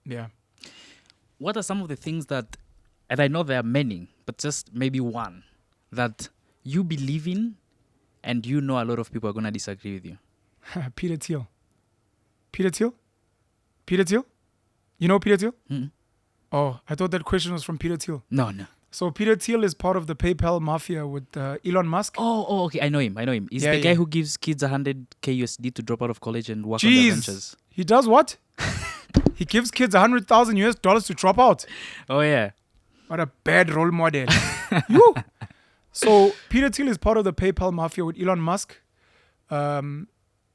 Yeah. What are some of the things that, and I know there are many, but just maybe one, that you believe in and you know a lot of people are going to disagree with you? Peter Thiel. Peter Thiel? Peter Thiel? You know Peter Thiel? Mm. Oh, I thought that question was from Peter Thiel. No. So Peter Thiel is part of the PayPal mafia with Elon Musk. Oh, okay. I know him. He's the guy who gives kids 100K USD to drop out of college and work on their ventures. He does what? He gives kids $100,000 to drop out. Oh, yeah. What a bad role model. You. So Peter Thiel is part of the PayPal mafia with Elon Musk.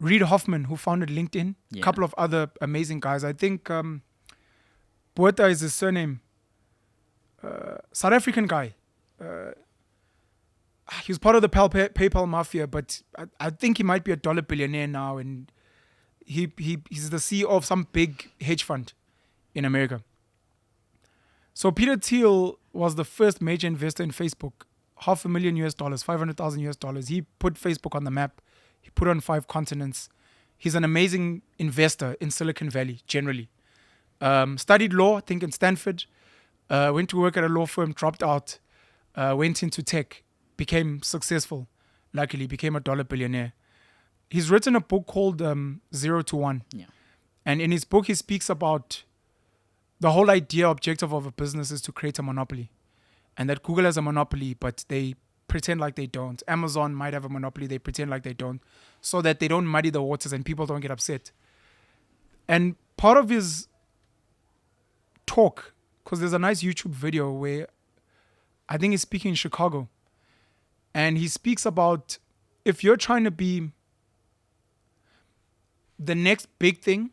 Reid Hoffman, who founded LinkedIn. A couple of other amazing guys. I think Botha is his surname. South African guy. He was part of the PayPal mafia, but I think he might be a dollar billionaire now, and he's the CEO of some big hedge fund in America. So Peter Thiel was the first major investor in Facebook. $500,000, $500,000. He put Facebook on the map. He put it on 5 continents. He's an amazing investor in Silicon Valley, generally. Studied law, I think in Stanford. Went to work at a law firm, dropped out. Went into tech. Became successful. Luckily, became a dollar billionaire. He's written a book called 0 to 1. Yeah. And in his book, he speaks about the whole objective of a business is to create a monopoly. And that Google has a monopoly, but they pretend like they don't. Amazon might have a monopoly, they pretend like they don't, so that they don't muddy the waters and people don't get upset. And part of his talk, because there's a nice YouTube video where I think he's speaking in Chicago, and he speaks about if you're trying to be the next big thing,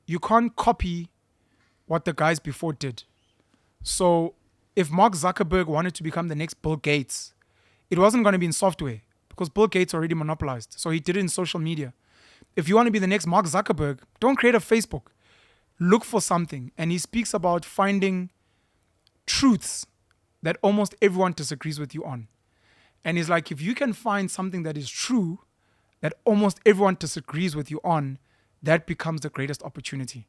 you can't copy what the guys before did. So if Mark Zuckerberg wanted to become the next Bill Gates, it wasn't going to be in software because Bill Gates already monopolized. So he did it in social media. If you want to be the next Mark Zuckerberg, don't create a Facebook. Look for something. And he speaks about finding truths that almost everyone disagrees with you on. And he's like, if you can find something that is true, that almost everyone disagrees with you on, that becomes the greatest opportunity.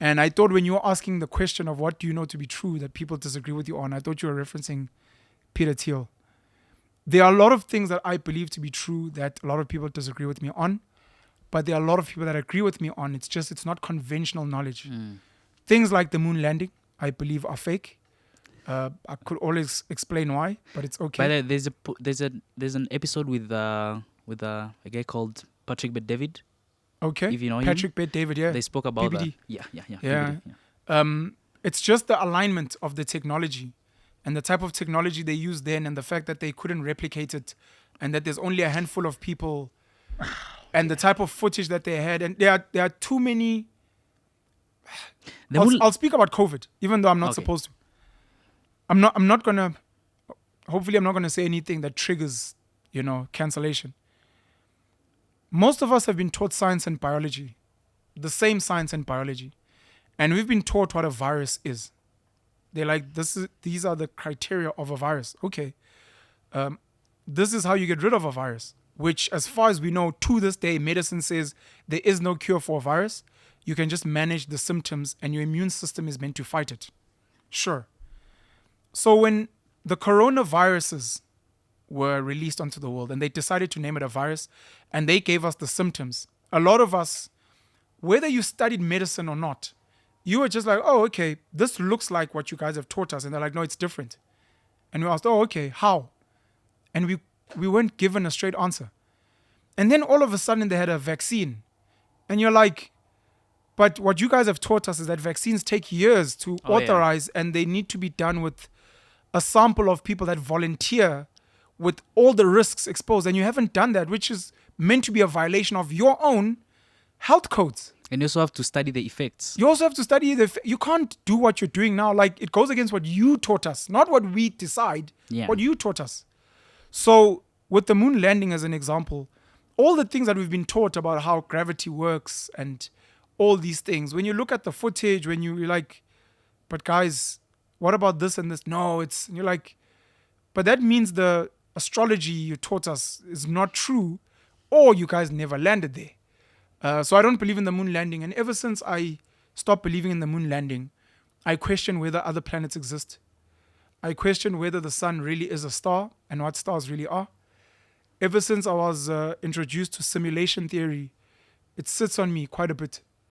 And I thought when you were asking the question of what do you know to be true that people disagree with you on, I thought you were referencing Peter Thiel. There are a lot of things that I believe to be true that a lot of people disagree with me on, but there are a lot of people that agree with me on. It's not conventional knowledge. Things like the moon landing, I believe are fake. I could always explain why, but it's okay. But there's an episode with a guy called Patrick Bet-David. Okay. If you know Patrick him. Bet-David, yeah. They spoke about PBD. that. Yeah. Yeah. PBD, It's just the alignment of the technology and the type of technology they used then and the fact that they couldn't replicate it and that there's only a handful of people and the type of footage that they had. And there are too many. I'll speak about COVID, even though I'm not supposed to. I'm not gonna. Hopefully, I'm not gonna say anything that triggers, cancellation. Most of us have been taught science and biology, the same science and biology, and we've been taught what a virus is. They're like, these are the criteria of a virus. Okay, this is how you get rid of a virus. Which, as far as we know, to this day, medicine says there is no cure for a virus. You can just manage the symptoms, and your immune system is meant to fight it. Sure. So when the coronaviruses were released onto the world and they decided to name it a virus and they gave us the symptoms, a lot of us, whether you studied medicine or not, you were just like, oh, okay, this looks like what you guys have taught us. And they're like, no, it's different. And we asked, oh, okay, how? And we weren't given a straight answer. And then all of a sudden they had a vaccine. And you're like, but what you guys have taught us is that vaccines take years to authorize and they need to be done with a sample of people that volunteer with all the risks exposed. And you haven't done that, which is meant to be a violation of your own health codes. And you also have to study the effects. You also have to study you can't do what you're doing now. Like, it goes against what you taught us, not what we decide, what you taught us. So with the moon landing as an example, all the things that we've been taught about how gravity works and all these things, when you look at the footage, when you're like, but guys, what about this and this? No, and you're like, but that means the astrology you taught us is not true, or you guys never landed there. So I don't believe in the moon landing. And ever since I stopped believing in the moon landing, I question whether other planets exist. I question whether the sun really is a star and what stars really are. Ever since I was introduced to simulation theory, it sits on me quite a bit.